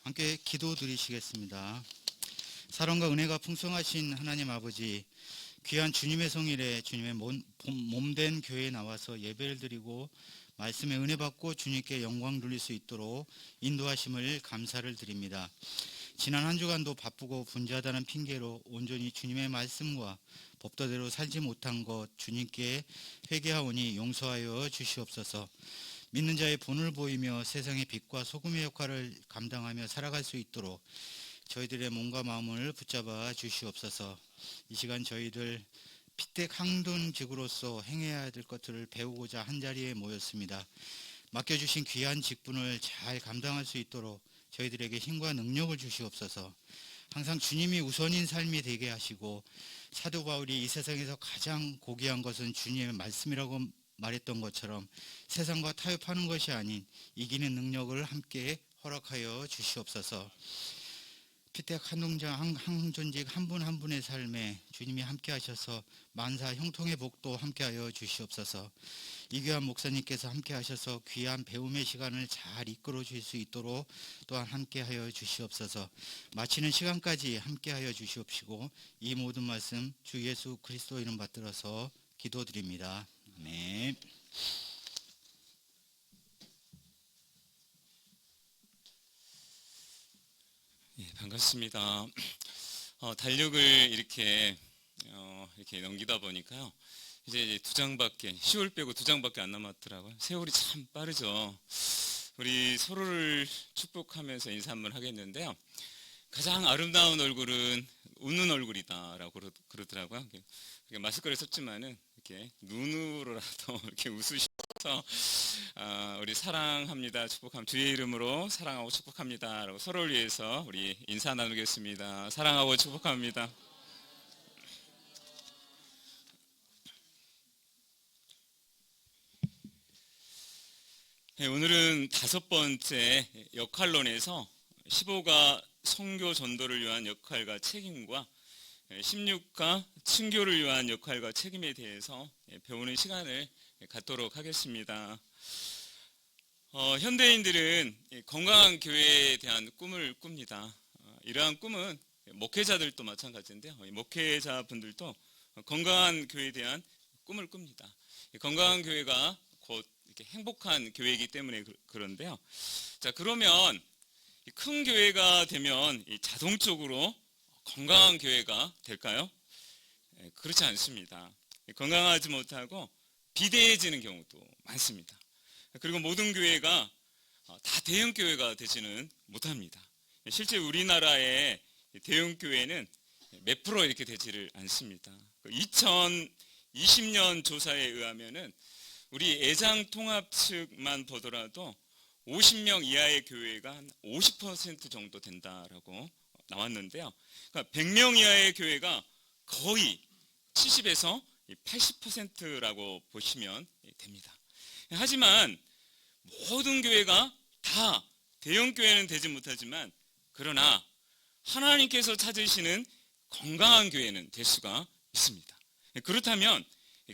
함께 기도드리시겠습니다. 사랑과 은혜가 풍성하신 하나님 아버지, 귀한 주님의 성일에 주님의 몸된 교회에 나와서 예배를 드리고 말씀의 은혜 받고 주님께 영광 돌릴 수 있도록 인도하심을 감사를 드립니다. 지난 한 주간도 바쁘고 분주하다는 핑계로 온전히 주님의 말씀과 법도대로 살지 못한 것 주님께 회개하오니 용서하여 주시옵소서. 믿는 자의 본을 보이며 세상의 빛과 소금의 역할을 감당하며 살아갈 수 있도록 저희들의 몸과 마음을 붙잡아 주시옵소서. 이 시간 저희들 피택 항둔직으로서 행해야 될 것들을 배우고자 한자리에 모였습니다. 맡겨주신 귀한 직분을 잘 감당할 수 있도록 저희들에게 힘과 능력을 주시옵소서. 항상 주님이 우선인 삶이 되게 하시고, 사도 바울이 이 세상에서 가장 고귀한 것은 주님의 말씀이라고 말했던 것처럼 세상과 타협하는 것이 아닌 이기는 능력을 함께 허락하여 주시옵소서. 피택 항존직 한 분 한 분의 삶에 주님이 함께 하셔서 만사 형통의 복도 함께 하여 주시옵소서. 이귀한 목사님께서 함께 하셔서 귀한 배움의 시간을 잘 이끌어 주실 수 있도록 또한 함께 하여 주시옵소서. 마치는 시간까지 함께 하여 주시옵시고 이 모든 말씀 주 예수 그리스도 이름 받들어서 기도드립니다. 아멘. 반갑습니다. 달력을 이렇게 넘기다 보니까요. 이제 2장밖에 10월 빼고 2장밖에 안 남았더라고요. 세월이 참 빠르죠. 우리 서로를 축복하면서 인사 한번 하겠는데요. 가장 아름다운 얼굴은 웃는 얼굴이다라고 그러더라고요. 마스크를 썼지만은 이렇게 눈으로라도 이렇게 웃으셔서 우리 사랑합니다, 축복합니다, 주의 이름으로 사랑하고 축복합니다라고 서로를 위해서 우리 인사 나누겠습니다. 사랑하고 축복합니다. 오늘은 5번째 역할론에서 15가 선교 전도를 위한 역할과 책임과 16가 친교를 위한 역할과 책임에 대해서 배우는 시간을 갖도록 하겠습니다. 현대인들은 건강한 교회에 대한 꿈을 꿉니다. 이러한 꿈은 목회자들도 마찬가지인데요. 목회자분들도 건강한 교회에 대한 꿈을 꿉니다. 건강한 교회가 곧 이렇게 행복한 교회이기 때문에 그런데요. 자, 그러면 큰 교회가 되면 자동적으로 건강한 교회가 될까요? 그렇지 않습니다. 건강하지 못하고 비대해지는 경우도 많습니다. 그리고 모든 교회가 다 대형 교회가 되지는 못합니다. 실제 우리나라의 대형 교회는 몇 프로 이렇게 되지를 않습니다. 2020년 조사에 의하면은 우리 애장통합 측만 보더라도 50명 이하의 교회가 한 50% 정도 된다라고 나왔는데요. 그러니까 100명 이하의 교회가 거의 70에서 80%라고 보시면 됩니다. 하지만 모든 교회가 다 대형 교회는 되지 못하지만 그러나 하나님께서 찾으시는 건강한 교회는 될 수가 있습니다. 그렇다면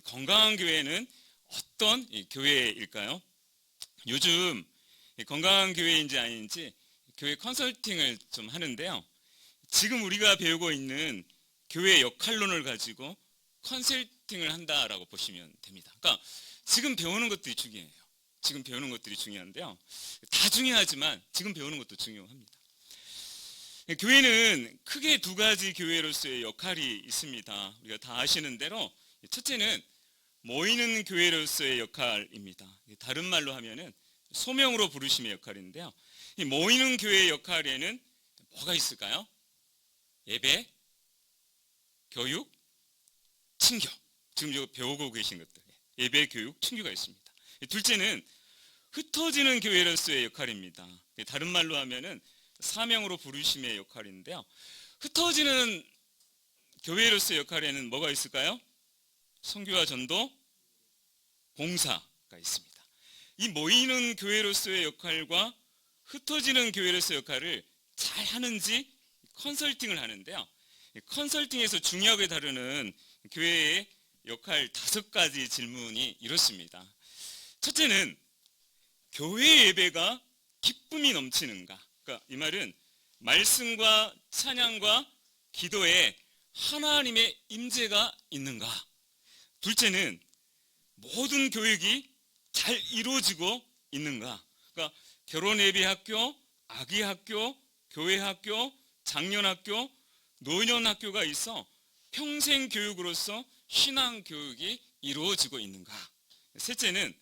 건강한 교회는 어떤 교회일까요? 요즘 건강한 교회인지 아닌지 교회 컨설팅을 좀 하는데요. 지금 우리가 배우고 있는 교회 역할론을 가지고 컨설팅을 한다라고 보시면 됩니다. 그러니까 지금 배우는 것들이 중요해요. 지금 배우는 것들이 중요한데요. 다 중요하지만 지금 배우는 것도 중요합니다. 교회는 크게 2가지 교회로서의 역할이 있습니다. 우리가 다 아시는 대로 첫째는 모이는 교회로서의 역할입니다. 다른 말로 하면은 소명으로 부르심의 역할인데요. 이 모이는 교회의 역할에는 뭐가 있을까요? 예배, 교육, 친교. 지금 이거 배우고 계신 것들. 예배, 교육, 친교가 있습니다. 둘째는 흩어지는 교회로서의 역할입니다. 다른 말로 하면은 사명으로 부르심의 역할인데요. 흩어지는 교회로서의 역할에는 뭐가 있을까요? 선교와 전도, 봉사가 있습니다. 이 모이는 교회로서의 역할과 흩어지는 교회로서의 역할을 잘 하는지 컨설팅을 하는데요. 컨설팅에서 중요하게 다루는 교회의 역할 5가지 질문이 이렇습니다. 첫째는 교회 예배가 기쁨이 넘치는가? 그러니까 이 말은 말씀과 찬양과 기도에 하나님의 임재가 있는가? 둘째는 모든 교육이 잘 이루어지고 있는가? 그러니까 결혼 예비 학교, 아기 학교, 교회 학교, 장년 학교, 노년 학교가 있어 평생 교육으로서 신앙 교육이 이루어지고 있는가? 셋째는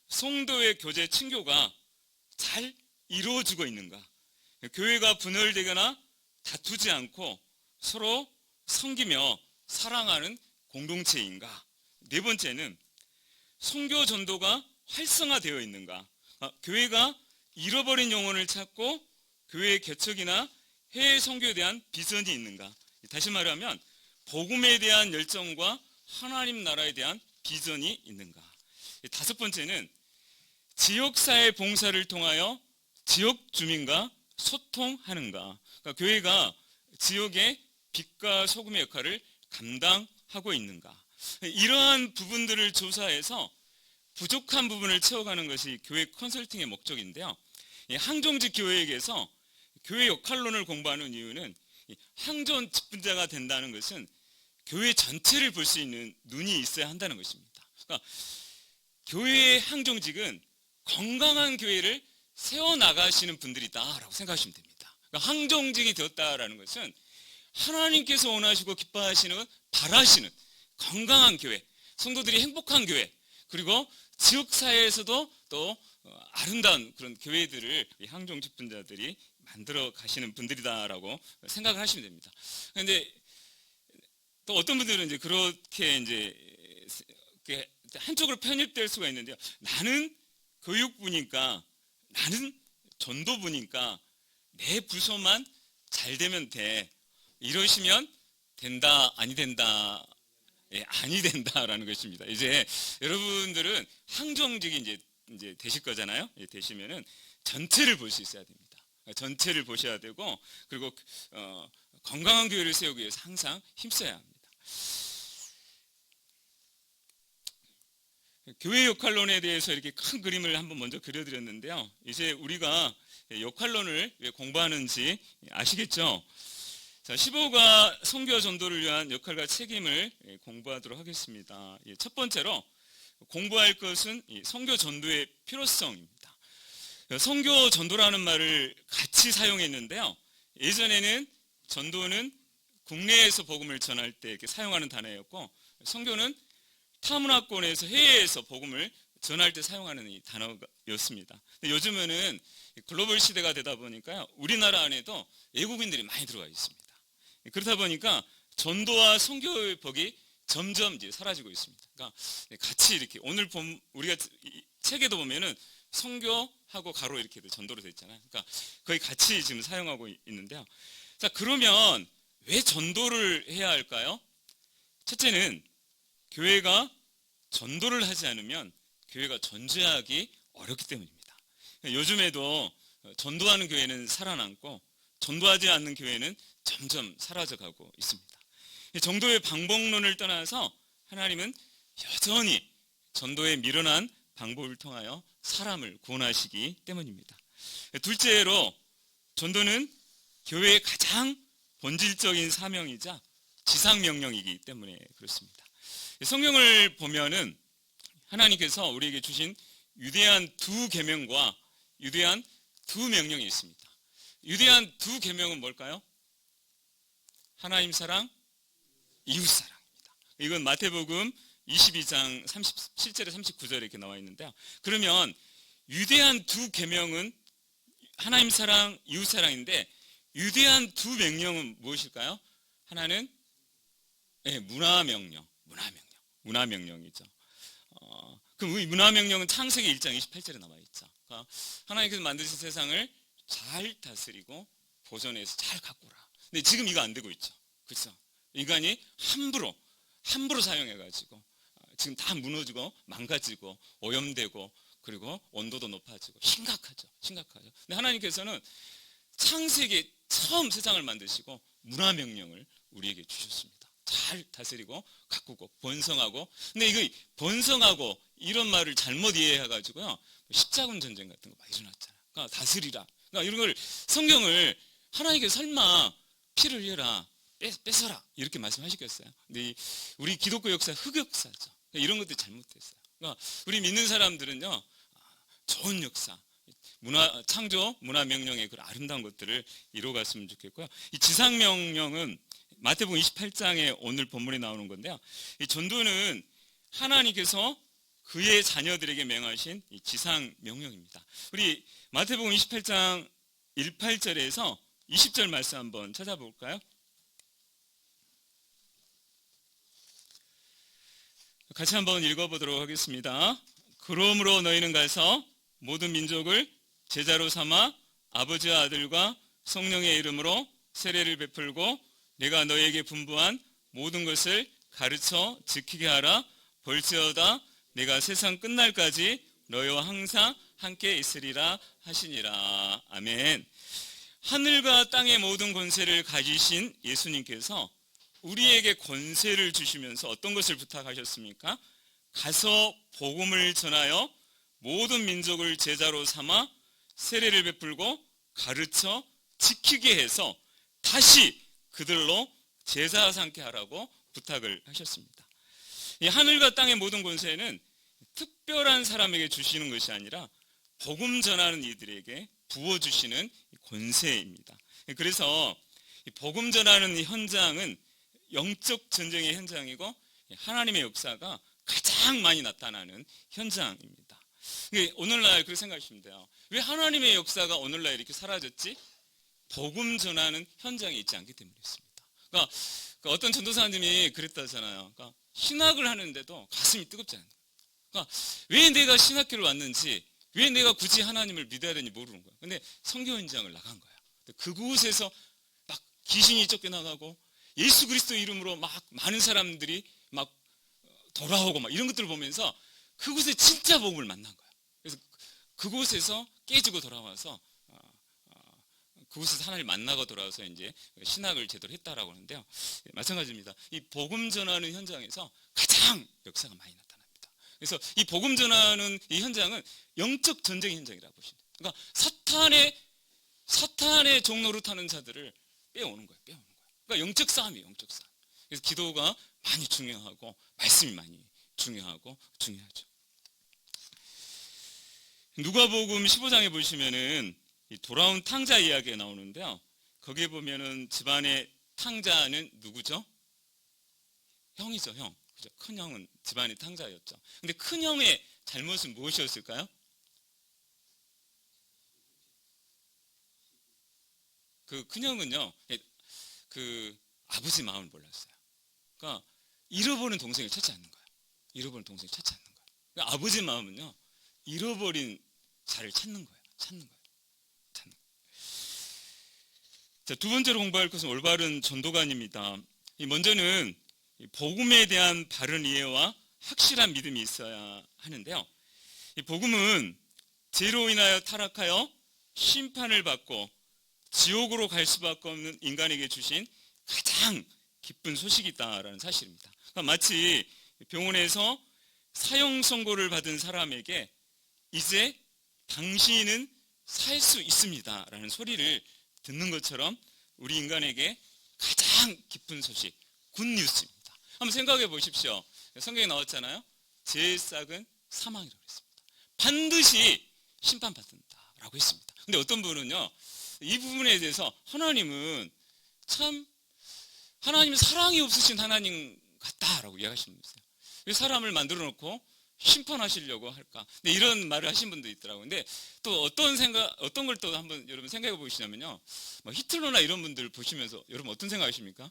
성도의 교제 친교가 잘 이루어지고 있는가? 교회가 분열되거나 다투지 않고 서로 섬기며 사랑하는 공동체인가? 네 번째는 선교 전도가 활성화되어 있는가? 교회가 잃어버린 영혼을 찾고 교회의 개척이나 해외 선교에 대한 비전이 있는가? 다시 말하면 복음에 대한 열정과 하나님 나라에 대한 비전이 있는가? 다섯 번째는 지역사회 봉사를 통하여 지역 주민과 소통하는가? 그러니까 교회가 지역의 빛과 소금의 역할을 감당하고 있는가? 이러한 부분들을 조사해서 부족한 부분을 채워가는 것이 교회 컨설팅의 목적인데요. 항종직 교회에게서 교회 역할론을 공부하는 이유는 항전 직분자가 된다는 것은 교회 전체를 볼 수 있는 눈이 있어야 한다는 것입니다. 그러니까 교회의 항종직은 건강한 교회를 세워나가시는 분들이다라고 생각하시면 됩니다. 그러니까 항종직이 되었다라는 것은 하나님께서 원하시고 기뻐하시는, 바라시는 건강한 교회, 성도들이 행복한 교회, 그리고 지역사회에서도 또 아름다운 그런 교회들을 항종직분자들이 만들어 가시는 분들이다라고 생각을 하시면 됩니다. 그런데 또 어떤 분들은 이제 그렇게 이제 한쪽으로 편입될 수가 있는데요. 나는 교육부니까, 나는 전도부니까 내 부서만 잘 되면 돼. 이러시면 된다, 아니 된다. 예, 아니 된다라는 것입니다. 이제 여러분들은 항종직이 이제 되실 거잖아요. 예, 되시면은 전체를 볼 수 있어야 됩니다. 전체를 보셔야 되고, 그리고 건강한 교회를 세우기 위해서 항상 힘써야 합니다. 교회 역할론에 대해서 이렇게 큰 그림을 한번 먼저 그려드렸는데요. 이제 우리가 역할론을 왜 공부하는지 아시겠죠? 자, 15가 선교 전도를 위한 역할과 책임을 공부하도록 하겠습니다. 첫 번째로 공부할 것은 선교 전도의 필요성입니다. 선교 전도라는 말을 같이 사용했는데요. 예전에는 전도는 국내에서 복음을 전할 때 이렇게 사용하는 단어였고, 선교는 타문화권에서 해외에서 복음을 전할 때 사용하는 이 단어였습니다. 근데 요즘에는 글로벌 시대가 되다 보니까요, 우리나라 안에도 외국인들이 많이 들어와 있습니다. 그렇다 보니까 전도와 선교의 벽이 점점 이제 사라지고 있습니다. 그러니까 같이 이렇게 오늘 우리가 책에도 보면은 선교하고 가로 이렇게 전도로 되어 있잖아요. 그러니까 거의 같이 지금 사용하고 있는데요. 자, 그러면 왜 전도를 해야 할까요? 첫째는 교회가 전도를 하지 않으면 교회가 존재하기 어렵기 때문입니다. 요즘에도 전도하는 교회는 살아남고 전도하지 않는 교회는 점점 사라져가고 있습니다. 전도의 방법론을 떠나서 하나님은 여전히 전도에 미련한 방법을 통하여 사람을 구원하시기 때문입니다. 둘째로 전도는 교회의 가장 본질적인 사명이자 지상명령이기 때문에 그렇습니다. 성경을 보면은 하나님께서 우리에게 주신 위대한 두 계명과 위대한 두 명령이 있습니다. 위대한 두 계명은 뭘까요? 하나님 사랑, 이웃 사랑입니다. 이건 마태복음 22장 37절에 39절에 이렇게 나와 있는데요. 그러면 위대한 두 계명은 하나님 사랑, 이웃 사랑인데 위대한 두 명령은 무엇일까요? 하나는 문화명령이죠. 그럼 이 문화명령은 창세기 1장 28절에 나와 있죠. 그러니까 하나님께서 만드신 세상을 잘 다스리고 보존해서 잘 가꾸라. 근데 지금 이거 안 되고 있죠. 그렇죠? 인간이 함부로 사용해가지고 지금 다 무너지고 망가지고 오염되고 그리고 온도도 높아지고 심각하죠. 근데 하나님께서는 창세기 처음 세상을 만드시고 문화명령을 우리에게 주셨습니다. 잘 다스리고 가꾸고 번성하고. 근데 이거 번성하고 이런 말을 잘못 이해해가지고요, 십자군 전쟁 같은 거 많이 일어났잖아요. 그러니까 다스리라. 그러니까 이런 걸 성경을 하나님께서 설마 피를 흘려라, 뺏어라 이렇게 말씀하시겠어요? 근데 우리 기독교 역사 흑역사죠. 이런 것들이 잘못됐어요. 그러니까 우리 믿는 사람들은요, 좋은 역사, 창조 문화명령의 그 아름다운 것들을 이루어갔으면 좋겠고요. 이 지상명령은 마태복음 28장에 오늘 본문에 나오는 건데요. 이 전도는 하나님께서 그의 자녀들에게 명하신 이 지상명령입니다. 우리 마태복음 28장 18절에서 20절 말씀 한번 찾아볼까요? 같이 한번 읽어보도록 하겠습니다. 그러므로 너희는 가서 모든 민족을 제자로 삼아 아버지와 아들과 성령의 이름으로 세례를 베풀고 내가 너희에게 분부한 모든 것을 가르쳐 지키게 하라. 볼지어다 내가 세상 끝날까지 너희와 항상 함께 있으리라 하시니라. 아멘. 하늘과 땅의 모든 권세를 가지신 예수님께서 우리에게 권세를 주시면서 어떤 것을 부탁하셨습니까? 가서 복음을 전하여 모든 민족을 제자로 삼아 세례를 베풀고 가르쳐 지키게 해서 다시 그들로 제자 삼게 하라고 부탁을 하셨습니다. 이 하늘과 땅의 모든 권세는 특별한 사람에게 주시는 것이 아니라 복음 전하는 이들에게 부어주시는 권세입니다. 그래서 복음 전하는 이 현장은 영적 전쟁의 현장이고 하나님의 역사가 가장 많이 나타나는 현장입니다. 오늘날 그렇게 생각하시면 돼요. 왜 하나님의 역사가 오늘날 이렇게 사라졌지? 복음 전하는 현장에 있지 않기 때문이었습니다. 그러니까 어떤 전도사님이 그랬다잖아요. 그러니까 신학을 하는데도 가슴이 뜨겁지 않아요. 그러니까 왜 내가 신학교를 왔는지, 왜 내가 굳이 하나님을 믿어야 되는지 모르는 거예요. 근데 선교 현장을 나간 거예요. 그곳에서 막 귀신이 쫓겨나가고 예수 그리스도 이름으로 막 많은 사람들이 막 돌아오고 막 이런 것들을 보면서 그곳에 진짜 복음을 만난 거예요. 그래서 그곳에서 깨지고 돌아와서 그곳에서 하나님을 만나고 돌아와서 이제 신학을 제대로 했다라고 하는데요. 마찬가지입니다. 이 복음 전하는 현장에서 가장 역사가 많이 나타납니다. 그래서 이 복음 전하는 이 현장은 영적 전쟁 현장이라고 보시면 돼요. 그러니까 사탄의 종로를 타는 자들을 빼오는 거예요. 그러니까 영적 싸움이에요. 영적 싸움. 그래서 기도가 많이 중요하고 말씀이 많이 중요하죠. 누가복음 15장에 보시면은 이 돌아온 탕자 이야기가 나오는데요. 거기에 보면은 집안의 탕자는 누구죠? 형이죠, 형. 그죠? 큰 형은 집안의 탕자였죠. 근데 큰 형의 잘못은 무엇이었을까요? 그 큰 형은요, 그 아버지 마음을 몰랐어요. 그러니까 잃어버린 동생을 찾지 않는 거예요. 잃어버린 동생을 찾지 않는 거예요. 그러니까 아버지 마음은요, 잃어버린 자를 찾는 거예요. 자, 두 번째로 공부할 것은 올바른 전도관입니다. 먼저는 복음에 대한 바른 이해와 확실한 믿음이 있어야 하는데요. 이 복음은 죄로 인하여 타락하여 심판을 받고 지옥으로 갈 수밖에 없는 인간에게 주신 가장 기쁜 소식이다라는 사실입니다. 그러니까 마치 병원에서 사형 선고를 받은 사람에게 이제 당신은 살 수 있습니다라는 소리를 듣는 것처럼 우리 인간에게 가장 기쁜 소식, 굿뉴스입니다. 한번 생각해 보십시오. 성경에 나왔잖아요. 죄의 싹은 사망이라고 했습니다. 반드시 심판받는다라고 했습니다. 근데 어떤 분은요, 이 부분에 대해서 하나님은 사랑이 없으신 하나님 같다라고 이야기하시는 거예요. 왜 사람을 만들어 놓고 심판하시려고 할까? 근데 이런 말을 하신 분도 있더라고요. 근데 또 어떤 걸 또 한번 여러분 생각해 보시냐면요. 히틀러나 이런 분들 보시면서 여러분 어떤 생각하십니까?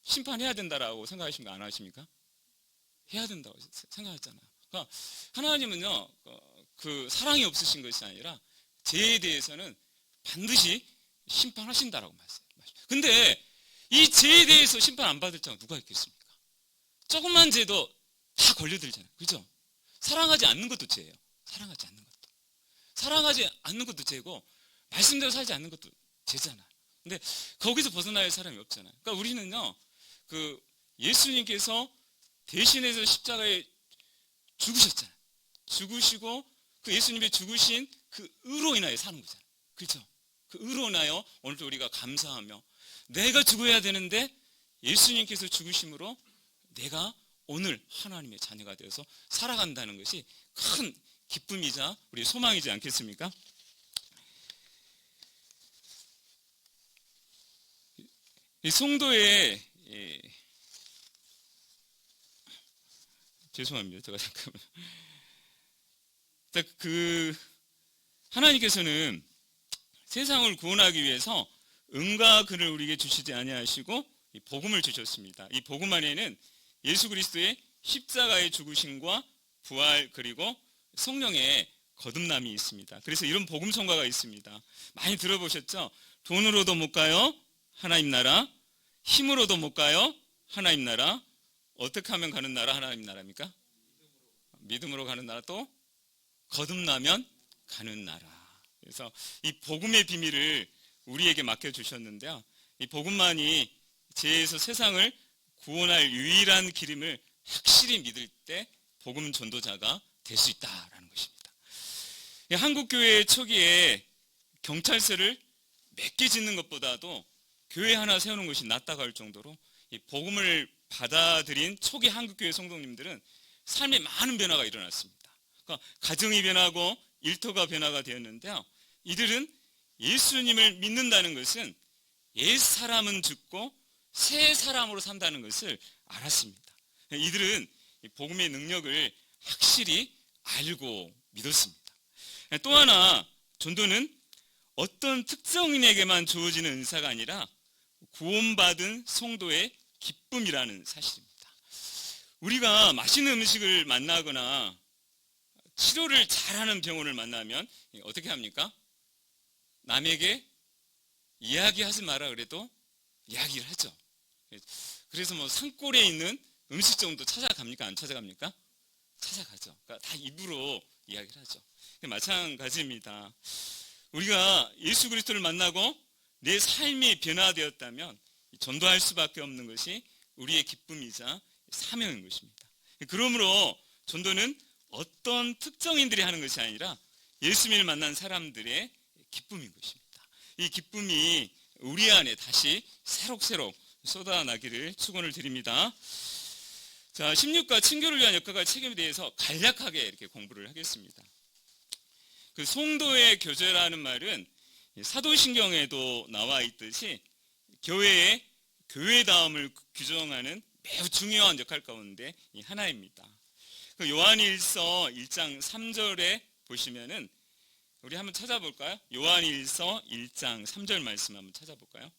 심판해야 된다라고 생각하십니까? 안 하십니까? 해야 된다고 생각하잖아요. 그러니까 하나님은요, 그 사랑이 없으신 것이 아니라 죄에 대해서는 반드시 심판하신다라고 말씀하십니다. 근데 이 죄에 대해서 심판 안 받을 자가 누가 있겠습니까? 조금만 죄도 다 걸려들잖아요. 그죠? 사랑하지 않는 것도 죄예요. 사랑하지 않는 것도 죄고 말씀대로 살지 않는 것도 죄잖아요. 근데 거기서 벗어날 사람이 없잖아요. 그러니까 우리는요, 그 예수님께서 대신해서 십자가에 죽으셨잖아요. 죽으시고 그 예수님의 죽으신 그 의로 인하여 사는 거잖아요. 그렇죠? 그 의로 인하여 오늘도 우리가 감사하며, 내가 죽어야 되는데 예수님께서 죽으심으로 내가 오늘 하나님의 자녀가 되어서 살아간다는 것이 큰 기쁨이자 우리의 소망이지 않겠습니까? 이 성도의 죄송합니다. 제가 잠깐만. 하나님께서는 세상을 구원하기 위해서 은과 금을 우리에게 주시지 아니하시고 이 복음을 주셨습니다. 이 복음 안에는 예수 그리스도의 십자가의 죽으심과 부활, 그리고 성령의 거듭남이 있습니다. 그래서 이런 복음 성가가 있습니다. 많이 들어보셨죠? 돈으로도 못 가요, 하나님 나라. 힘으로도 못 가요, 하나님 나라. 어떻게 하면 가는 나라 하나님 나라입니까? 믿음으로 가는 나라, 또 거듭나면 가는 나라. 그래서 이 복음의 비밀을 우리에게 맡겨주셨는데요, 이 복음만이 죄에서 세상을 구원할 유일한 길임을 확실히 믿을 때 복음 전도자가 될 수 있다라는 것입니다. 한국교회 초기에 경찰서를 몇 개 짓는 것보다도 교회 하나 세우는 것이 낫다고 할 정도로 이 복음을 받아들인 초기 한국교회 성도님들은 삶에 많은 변화가 일어났습니다. 그러니까 가정이 변하고 일터가 변화가 되었는데요, 이들은 예수님을 믿는다는 것은 옛 사람은 죽고 새 사람으로 산다는 것을 알았습니다. 이들은 복음의 능력을 확실히 알고 믿었습니다. 또 하나, 전도는 어떤 특정인에게만 주어지는 은사가 아니라 구원받은 성도의 기쁨이라는 사실입니다. 우리가 맛있는 음식을 만나거나 치료를 잘하는 병원을 만나면 어떻게 합니까? 남에게 이야기하지 마라 그래도 이야기를 하죠. 그래서 뭐 산골에 있는 음식점도 찾아갑니까? 안 찾아갑니까? 찾아가죠. 그러니까 다 입으로 이야기를 하죠. 마찬가지입니다. 우리가 예수 그리스도를 만나고 내 삶이 변화되었다면 전도할 수밖에 없는 것이 우리의 기쁨이자 사명인 것입니다. 그러므로 전도는 어떤 특정인들이 하는 것이 아니라 예수님을 만난 사람들의 기쁨인 것입니다. 이 기쁨이 우리 안에 다시 새록새록 쏟아나기를 축원을 드립니다. 자, 16과 친교를 위한 역할과 책임에 대해서 간략하게 이렇게 공부를 하겠습니다. 그 송도의 교제라는 말은 사도신경에도 나와 있듯이 교회의 교회다움을 규정하는 매우 중요한 역할 가운데 하나입니다. 그 요한일서 1장 3절에 보시면은 우리 한번 찾아볼까요? 요한일서 1장 3절 말씀 한번 찾아볼까요?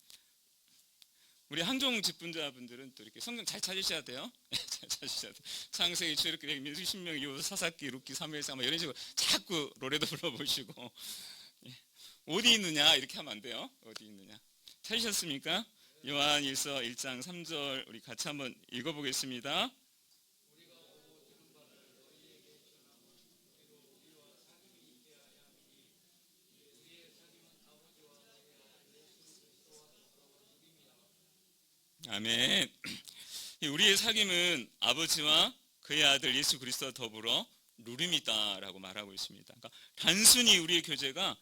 우리 항종 직분자분들은 또 이렇게 성경 잘 찾으셔야 돼요. 잘 찾으셔야 돼요. 창세기, 출애굽기, 민수기, 신명기, 요소, 사사기, 룻기, 사무엘상 이런 식으로 자꾸 노래도 불러보시고 어디 있느냐 이렇게 하면 안 돼요. 어디 있느냐. 찾으셨습니까? 요한일서 1장 3절 우리 같이 한번 읽어보겠습니다. 아멘. 우리의 사귐은 아버지와 그의 아들 예수 그리스도와 더불어 누림이다라고 말하고 있습니다. 그러니까 단순히 우리의 교제가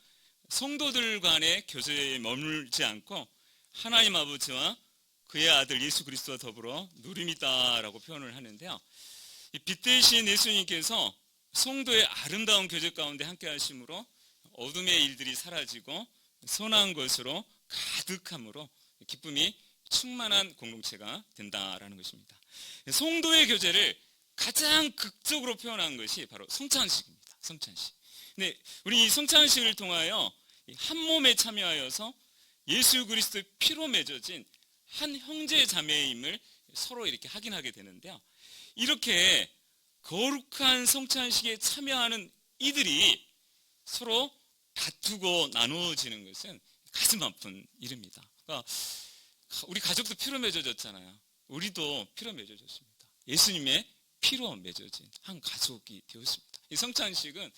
성도들 간의 교제에 머물지 않고 하나님 아버지와 그의 아들 예수 그리스도와 더불어 누림이다라고 표현을 하는데요, 이 빛 대신 예수님께서 성도의 아름다운 교제 가운데 함께 하심으로 어둠의 일들이 사라지고 선한 것으로 가득함으로 기쁨이 충만한 공동체가 된다라는 것입니다. 성도의 교제를 가장 극적으로 표현한 것이 바로 성찬식입니다. 성찬식. 근데 우리 이 성찬식을 통하여 한 몸에 참여하여서 예수 그리스도의 피로 맺어진 한 형제 자매임을 서로 이렇게 확인하게 되는데요, 이렇게 거룩한 성찬식에 참여하는 이들이 서로 다투고 나누어지는 것은 가슴 아픈 일입니다. 그러니까 우리 가족도 피로 맺어졌잖아요. 우리도 피로 맺어졌습니다. 예수님의 피로 맺어진 한 가족이 되었습니다. 이 성찬식은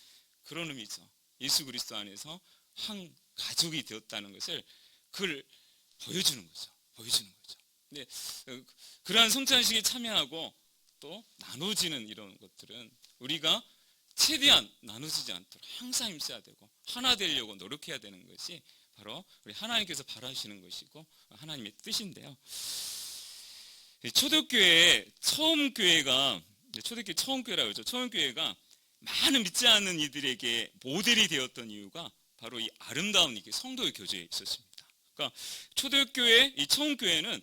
그런 의미죠. 예수 그리스도 안에서 한 가족이 되었다는 것을 그걸 보여주는 거죠. 근데 그러한 성찬식에 참여하고 또 나눠지는 이런 것들은 우리가 최대한 나눠지지 않도록 항상 힘써야 되고 하나 되려고 노력해야 되는 것이 바로 우리 하나님께서 바라시는 것이고 하나님의 뜻인데요. 초대교회 처음 교회가 초대교회 처음 교회라고 하죠. 처음 교회가 많은 믿지 않는 이들에게 모델이 되었던 이유가 바로 이 아름다운 이게 성도의 교제에 있었습니다. 그러니까 초대교회 이 처음 교회는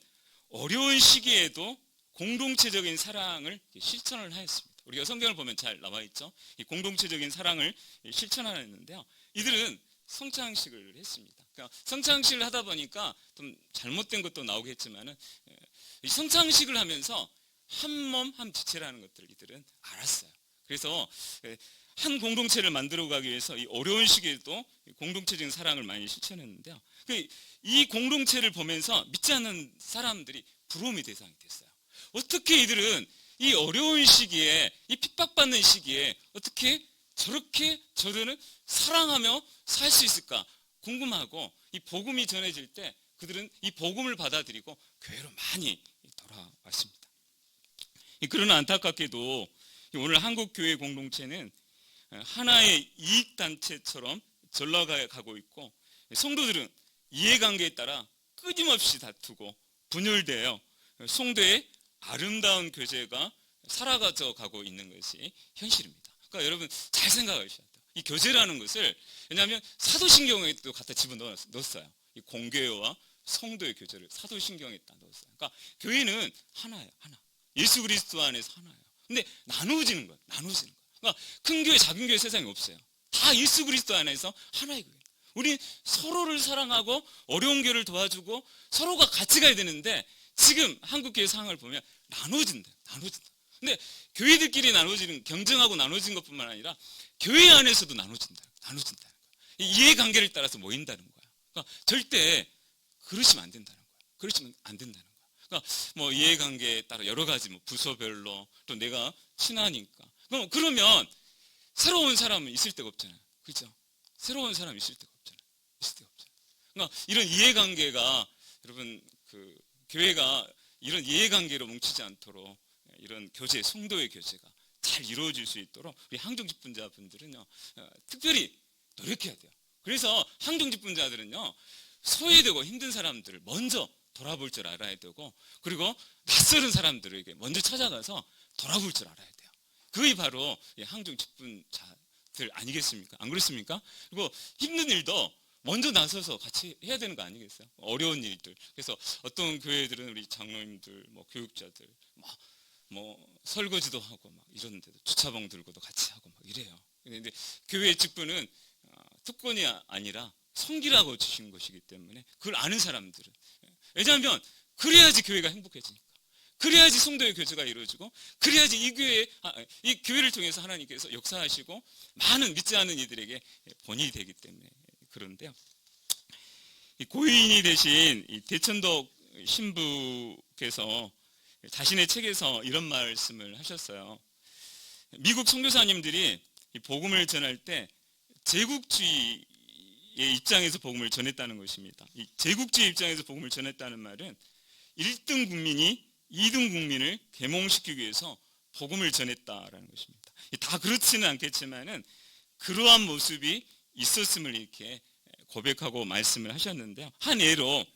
어려운 시기에도 공동체적인 사랑을 실천을 하였습니다. 우리가 성경을 보면 잘 나와 있죠. 이 공동체적인 사랑을 실천하였는데요. 이들은 성찬식을 했습니다. 그러니까 성찬식을 하다 보니까 좀 잘못된 것도 나오겠지만은 이 성찬식을 하면서 한 몸 한 지체라는 것들을 이들은 알았어요. 그래서 한 공동체를 만들어 가기 위해서 이 어려운 시기에도 공동체적인 사랑을 많이 실천했는데요. 이 공동체를 보면서 믿지 않는 사람들이 부러움의 대상이 됐어요. 어떻게 이들은 이 어려운 시기에 이 핍박받는 시기에 어떻게 저렇게 저들은 사랑하며 살 수 있을까 궁금하고 이 복음이 전해질 때 그들은 이 복음을 받아들이고 교회로 많이 돌아왔습니다. 그러나 안타깝게도 오늘 한국교회 공동체는 하나의 이익단체처럼 전락가고 있고 성도들은 이해관계에 따라 끊임없이 다투고 분열되어 성도의 아름다운 교제가 사라져 가고 있는 것이 현실입니다. 그러니까 여러분 잘 생각하셔야 돼요. 이 교제라는 것을 왜냐하면 사도신경에도 갖다 집어넣었어요. 이 공교회와 성도의 교제를 사도신경에다 넣었어요. 그러니까 교회는 하나예요. 하나. 예수 그리스도 안에서 하나예요. 근데 나누어지는 거예요. 나누어지는 거예요. 그러니까 큰 교회 작은 교회 세상에 없어요. 다 예수 그리스도 안에서 하나의 교회. 우리 서로를 사랑하고 어려운 교회를 도와주고 서로가 같이 가야 되는데 지금 한국교회 상황을 보면 나눠진다. 근데 교회들끼리 나눠지는 경쟁하고 나눠진 것뿐만 아니라 교회 안에서도 나눠진다는 거예요. 이해관계를 따라서 모인다는 거예요. 그러니까 절대 그러시면 안 된다는 거예요. 그러니까 뭐 이해관계에 따라 여러 가지 뭐 부서별로 또 내가 친하니까 그러면 새로운 사람은 있을 데가 없잖아요. 그렇죠? 새로운 사람이 있을 데가 없잖아요. 그러니까 이런 이해관계가 여러분 그 교회가 이런 이해관계로 뭉치지 않도록 이런 교제, 성도의 교제가 잘 이루어질 수 있도록 우리 항정직분자분들은요 특별히 노력해야 돼요. 그래서 항정직분자들은요 소외되고 힘든 사람들을 먼저 돌아볼 줄 알아야 되고 그리고 낯설은 사람들에게 먼저 찾아가서 돌아볼 줄 알아야 돼요. 그게 바로 항정직분자들 아니겠습니까? 안 그렇습니까? 그리고 힘든 일도 먼저 나서서 같이 해야 되는 거 아니겠어요? 어려운 일들. 그래서 어떤 교회들은 우리 장로님들, 뭐 교육자들, 뭐 설거지도 하고 막 이러는데도 주차봉 들고도 같이 하고 막 이래요. 근데 교회 직분은 특권이 아니라 성기라고 주신 것이기 때문에 그걸 아는 사람들은 왜냐하면 그래야지 교회가 행복해지니까. 그래야지 성도의 교제가 이루어지고 그래야지 이 교회를 통해서 하나님께서 역사하시고 많은 믿지 않는 이들에게 본이 되기 때문에 그런데요. 고인이 되신 이 대천덕 신부께서 자신의 책에서 이런 말씀을 하셨어요. 미국 선교사님들이 이 복음을 전할 때 제국주의의 입장에서 복음을 전했다는 것입니다. 이 제국주의 입장에서 복음을 전했다는 말은 1등 국민이 2등 국민을 계몽시키기 위해서 복음을 전했다라는 것입니다. 다 그렇지는 않겠지만은 그러한 모습이 있었음을 이렇게 고백하고 말씀을 하셨는데요. 한 예로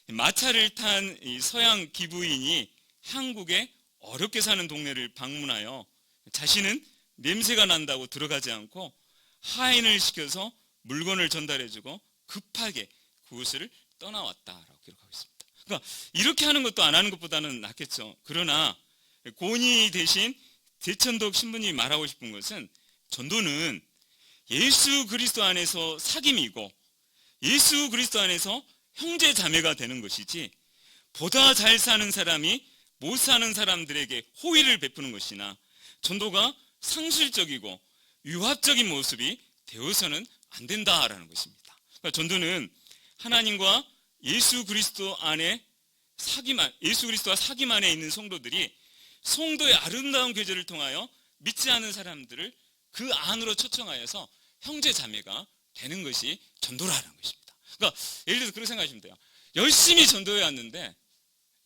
마차를 탄 서양 기부인이 한국의 어렵게 사는 동네를 방문하여 자신은 냄새가 난다고 들어가지 않고 하인을 시켜서 물건을 전달해주고 급하게 그곳을 떠나왔다라고 기록하고 있습니다. 그러니까 이렇게 하는 것도 안 하는 것보다는 낫겠죠. 그러나 고인이 대신 대천덕 신부님이 말하고 싶은 것은 전도는 예수 그리스도 안에서 사귐이고 예수 그리스도 안에서 형제 자매가 되는 것이지 보다 잘 사는 사람이 못 사는 사람들에게 호의를 베푸는 것이나 전도가 상술적이고 유합적인 모습이 되어서는 안 된다라는 것입니다. 그러니까 전도는 하나님과 예수 그리스도와 사귐 안에 있는 성도들이 성도의 아름다운 교제를 통하여 믿지 않는 사람들을 그 안으로 초청하여서 형제 자매가 되는 것이 전도라는 것입니다. 그러니까 예를 들어서 그렇게 생각하시면 돼요. 열심히 전도해 왔는데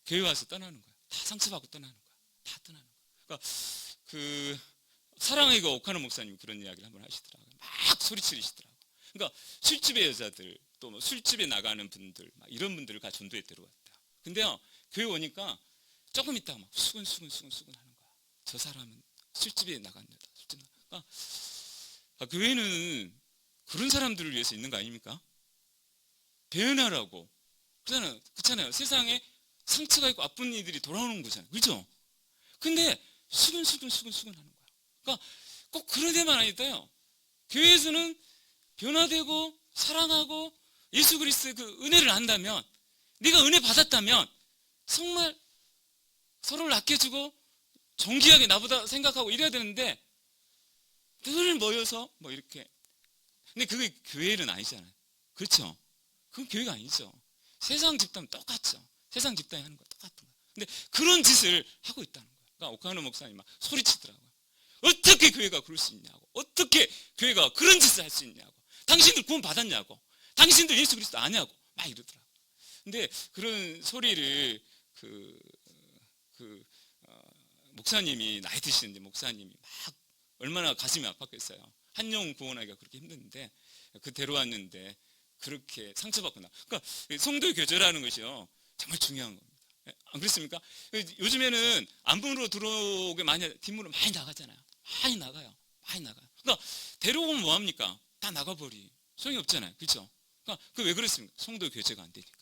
교회 와서 떠나는 거예요. 다 상처받고 떠나는 거예요. 다 떠나는 거예요. 그러니까 사랑의가 오카노 목사님 그런 이야기를 한번 하시더라고요. 막 소리치시더라고요. 그러니까 술집의 여자들 또 뭐 술집에 나가는 분들 막 이런 분들을 다 전도에 데려왔다. 근데요 교회 오니까 조금 있다가 막 수근수근 하는 거야. 저 사람은 술집에 나간다. 그러니까 교회는 그런 사람들을 위해서 있는 거 아닙니까? 배연하라고 그렇잖아요. 세상에 상처가 있고 아픈 이들이 돌아오는 거잖아요. 그렇죠? 근데 수근수근 하는 거야. 그러니까 꼭 그런 데만 아니다요. 교회에서는 변화되고 사랑하고 예수 그리스도의 그 은혜를 안다면, 네가 은혜 받았다면 정말 서로를 아껴주고 정귀하게 나보다 생각하고 이래야 되는데 늘 모여서 뭐 이렇게. 근데 그게 교회는 아니잖아요. 그렇죠? 그건 교회가 아니죠. 세상 집단 똑같죠. 세상 집단이 하는 거 똑같은 거예요. 근데 그런 짓을 하고 있다는 거예요. 그러니까 오카노 목사님 막 소리치더라고요. 어떻게 교회가 그럴 수 있냐고. 어떻게 교회가 그런 짓을 할 수 있냐고. 당신들 구원 받았냐고. 당신들 예수 그리스도 아냐고. 막 이러더라고요. 근데 그런 소리를 목사님이 나이 드시는데 목사님이 막 얼마나 가슴이 아팠겠어요. 한영 구원하기가 그렇게 힘든데 그 데려왔는데 그렇게 상처받고 그러니까 성도의 교제라는 것이요 정말 중요한 겁니다. 안 그렇습니까? 요즘에는 안문으로 들어오게 많이 뒷문으로 많이 나가잖아요. 많이 나가요. 그러니까 데려오면 뭐 합니까? 다 나가버리. 소용이 없잖아요. 그렇죠? 그러니까 그 왜 그렇습니까? 성도의 교제가 안 되니까.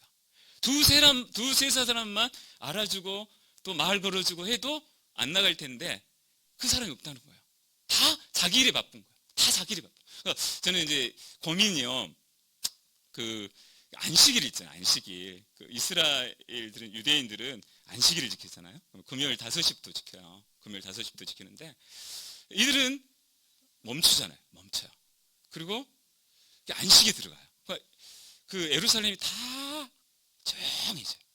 두세 사람만 알아주고 또 말 걸어주고 해도 안 나갈 텐데 그 사람이 없다는 거예요. 다 자기 일에 바쁜 거예요. 다 자기 일에 바쁜. 그러니까 저는 이제 고민이요. 그 안식일 있잖아요. 안식일. 그 이스라엘들은 유대인들은 안식일을 지키잖아요. 금요일 5시부터 지켜요. 금요일 5시부터 지키는데 이들은 멈추잖아요. 멈춰요. 그리고 안식에 들어가요. 그러니까 그 예루살렘이 다 조용해져요.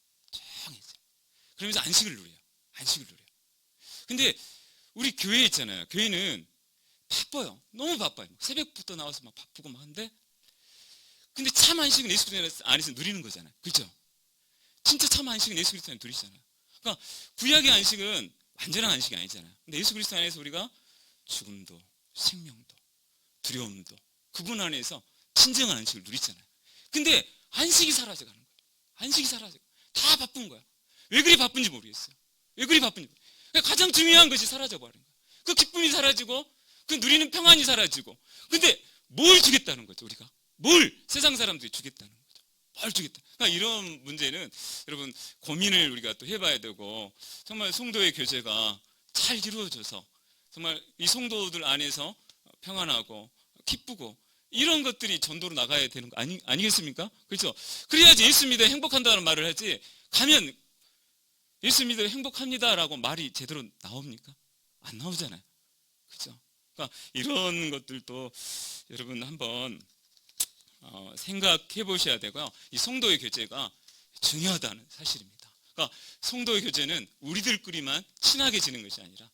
그러면서 안식을 누려요. 근데 우리 교회 있잖아요. 교회는 바빠요. 너무 바빠요. 새벽부터 나와서 막 바쁘고 막 하는데 근데 참 안식은 예수 그리스도 안에서 누리는 거잖아요. 그렇죠? 진짜 참 안식은 예수 그리스도 안에서 누리잖아요. 그러니까 구약의 안식은 완전한 안식이 아니잖아요. 근데 예수 그리스도 안에서 우리가 죽음도 생명도 두려움도 그분 안에서 진정한 안식을 누리잖아요. 근데 안식이 사라져가는 거예요. 안식이 사라져. 다 바쁜 거야. 왜 그리 바쁜지 모르겠어요. 가장 중요한 것이 사라져버린 거예요. 그 기쁨이 사라지고 그 누리는 평안이 사라지고 근데 뭘 주겠다는 거죠. 우리가 뭘 세상 사람들이 주겠다는 거죠. 뭘 주겠다. 그러니까 이런 문제는 여러분 고민을 우리가 또 해봐야 되고 정말 성도의 교제가 잘 이루어져서 정말 이 성도들 안에서 평안하고 기쁘고 이런 것들이 전도로 나가야 되는 거 아니겠습니까? 그렇죠? 그래야지 예수 믿어 행복한다는 말을 하지 가면 예수 믿어 행복합니다라고 말이 제대로 나옵니까? 안 나오잖아요. 그렇죠? 그러니까 이런 것들도 여러분 한번 생각해 보셔야 되고요. 이 성도의 교제가 중요하다는 사실입니다. 그러니까 성도의 교제는 우리들끼리만 친하게 지는 것이 아니라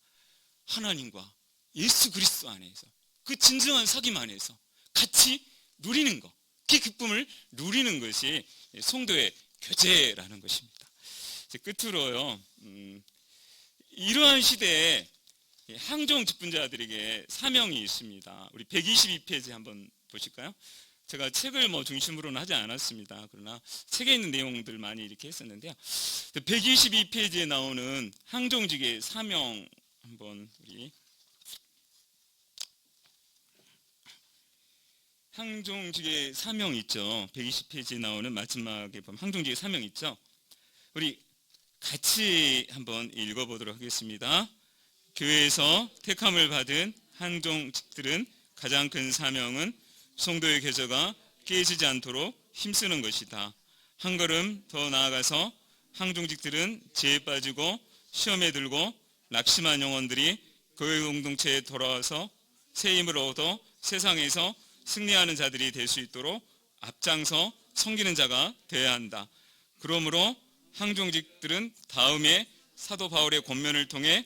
하나님과 예수 그리스도 안에서 그 진정한 사귐 안에서 같이 누리는 것, 그 기쁨을 누리는 것이 성도의 교제라는 것입니다. 이제 끝으로요. 이러한 시대에 항종 직분자들에게 사명이 있습니다. 우리 122페이지 한번 보실까요? 제가 책을 뭐 중심으로는 하지 않았습니다. 그러나 책에 있는 내용들 많이 이렇게 했었는데요. 122페이지에 나오는 항종직의 사명 한번 우리 항종직의 사명 있죠. 120페이지에 나오는 마지막에 보면 항종직의 사명 있죠. 우리 같이 한번 읽어보도록 하겠습니다. 교회에서 택함을 받은 항종직들은 가장 큰 사명은 성도의 교제가 깨지지 않도록 힘쓰는 것이다. 한 걸음 더 나아가서 항종직들은 죄에 빠지고 시험에 들고 낙심한 영혼들이 교회 공동체에 돌아와서 새 힘을 얻어 세상에서 승리하는 자들이 될 수 있도록 앞장서 섬기는 자가 되어야 한다. 그러므로 항종직들은 다음에 사도 바울의 권면을 통해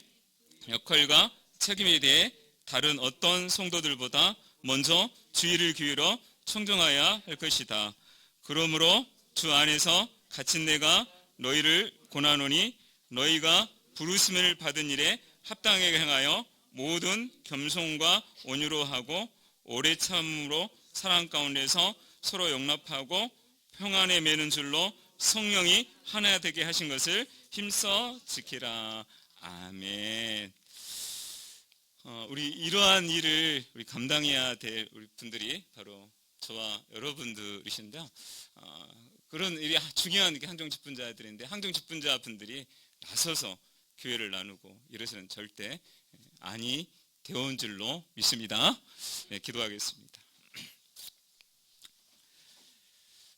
역할과 책임에 대해 다른 어떤 성도들보다 먼저 주의를 기울여 청정하여야 할 것이다. 그러므로 주 안에서 갇힌 내가 너희를 권하노니 너희가 부르심을 받은 일에 합당하게 행하여 모든 겸손과 온유로 하고 오래 참음으로 사랑 가운데서 서로 용납하고 평안에 매는 줄로 성령이 하나 되게 하신 것을 힘써 지키라. 아멘. 우리 이러한 일을 우리 감당해야 될 우리 분들이 바로 저와 여러분들이신데요. 그런 일이 중요한 게 항정 집분자들인데 항정 집분자 분들이 나서서 교회를 나누고 이러시는 절대 아니 되어온 줄로 믿습니다. 네, 기도하겠습니다.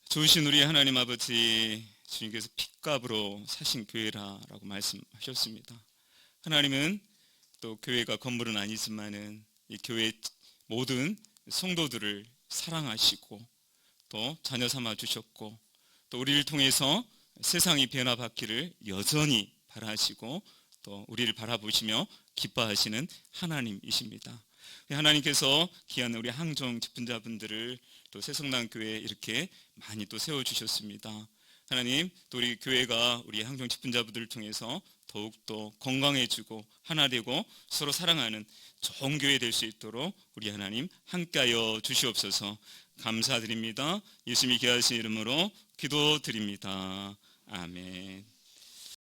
좋으신 우리 하나님 아버지, 주님께서 핏값으로 사신 교회라라고 말씀하셨습니다. 하나님은 또 교회가 건물은 아니지만은 이 교회 모든 성도들을 사랑하시고 또 자녀 삼아 주셨고 또 우리를 통해서 세상이 변화받기를 여전히 바라시고 또 우리를 바라보시며 기뻐하시는 하나님이십니다. 하나님께서 귀한 우리 항정 집분자분들을 또 새성난 교회에 이렇게 많이 또 세워주셨습니다. 하나님, 또 우리 교회가 우리 항정 집분자분들을 통해서 더욱더 건강해지고 하나 되고 서로 사랑하는 좋은 교회 될 수 있도록 우리 하나님 함께하여 주시옵소서. 감사드립니다. 예수님이 귀하신 이름으로 기도드립니다. 아멘.